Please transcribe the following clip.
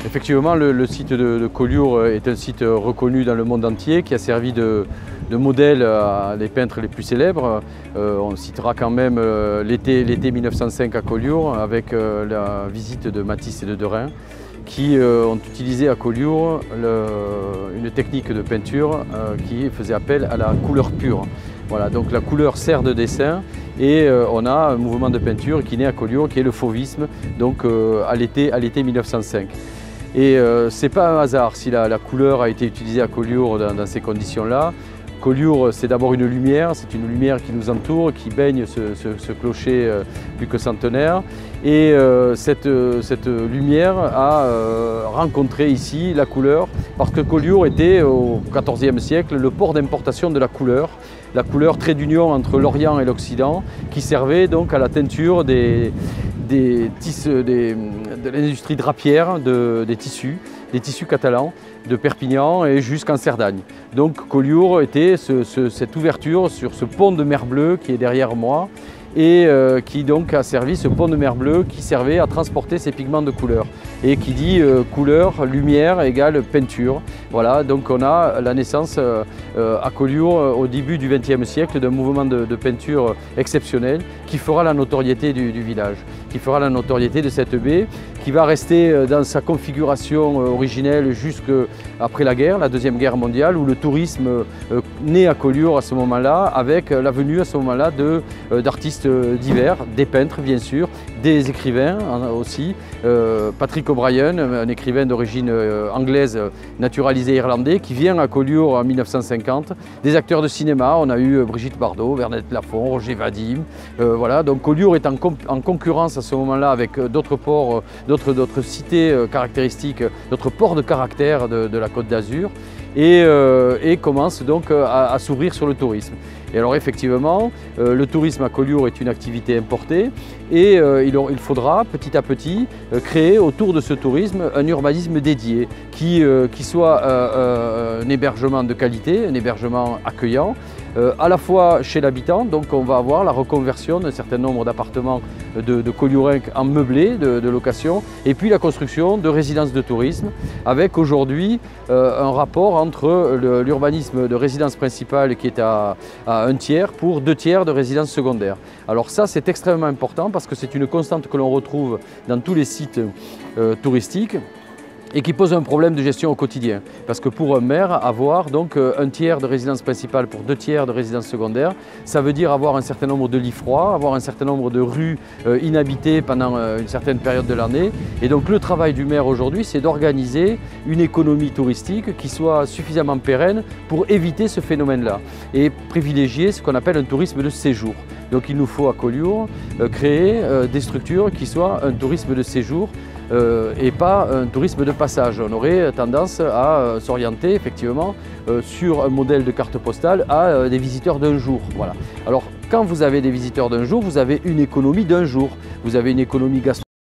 Effectivement, le site de Collioure est un site reconnu dans le monde entier qui a servi de modèle à les peintres les plus célèbres. On citera quand même l'été 1905 à Collioure avec la visite de Matisse et de Derain qui ont utilisé à Collioure une technique de peinture qui faisait appel à la couleur pure. Voilà, donc la couleur sert de dessin et on a un mouvement de peinture qui naît à Collioure qui est le fauvisme, donc à l'été 1905. Et ce n'est pas un hasard si la couleur a été utilisée à Collioure dans ces conditions-là. Collioure, c'est d'abord une lumière, c'est une lumière qui nous entoure, qui baigne ce clocher plus que centenaire. Et cette lumière a rencontré ici la couleur, parce que Collioure était au XIVe siècle le port d'importation de la couleur trait d'union entre l'Orient et l'Occident, qui servait donc à la teinture de l'industrie drapière des tissus catalans, de Perpignan et jusqu'en Cerdagne. Donc Collioure était cette ouverture sur ce pont de mer bleue qui est derrière moi et qui donc a servi, ce pont de mer bleue qui servait à transporter ces pigments de couleur et qui dit couleur, lumière égale peinture. Voilà, donc on a la naissance à Collioure au début du XXe siècle d'un mouvement de peinture exceptionnel qui fera la notoriété du village, qui fera la notoriété de cette baie, qui va rester dans sa configuration originelle jusqu'après la guerre, la Deuxième Guerre mondiale, où le tourisme naît à Collioure à ce moment-là, avec la venue à ce moment-là d'artistes divers, des peintres bien sûr, des écrivains aussi. Patrick O'Brien, un écrivain d'origine anglaise naturalisé irlandais, qui vient à Collioure en 1950. Des acteurs de cinéma, on a eu Brigitte Bardot, Bernadette Lafont, Roger Vadim. Voilà, donc Collioure est en concurrence à ce moment-là avec d'autres ports, d'autres cités caractéristiques, d'autres ports de caractère de la Côte d'Azur et commence donc à s'ouvrir sur le tourisme. Et alors effectivement, le tourisme à Collioure est une activité importée et il faudra petit à petit créer autour de ce tourisme un urbanisme dédié qui soit un hébergement de qualité, un hébergement accueillant, à la fois chez l'habitant, donc on va avoir la reconversion d'un certain nombre d'appartements de Colliourins en meublés de location, et puis la construction de résidences de tourisme, avec aujourd'hui un rapport entre l'urbanisme de résidence principale qui est à 1/3 pour 2/3 de résidences secondaires. Alors ça c'est extrêmement important parce que c'est une constante que l'on retrouve dans tous les sites touristiques, et qui pose un problème de gestion au quotidien. Parce que pour un maire, avoir donc 1/3 de résidence principale pour 2/3 de résidence secondaire, ça veut dire avoir un certain nombre de lits froids, avoir un certain nombre de rues inhabitées pendant une certaine période de l'année. Et donc le travail du maire aujourd'hui, c'est d'organiser une économie touristique qui soit suffisamment pérenne pour éviter ce phénomène-là et privilégier ce qu'on appelle un tourisme de séjour. Donc il nous faut à Collioure créer des structures qui soient un tourisme de séjour et pas un tourisme de passage. On aurait tendance à s'orienter effectivement sur un modèle de carte postale à des visiteurs d'un jour. Voilà. Alors quand vous avez des visiteurs d'un jour, vous avez une économie d'un jour. Vous avez une économie gastronomique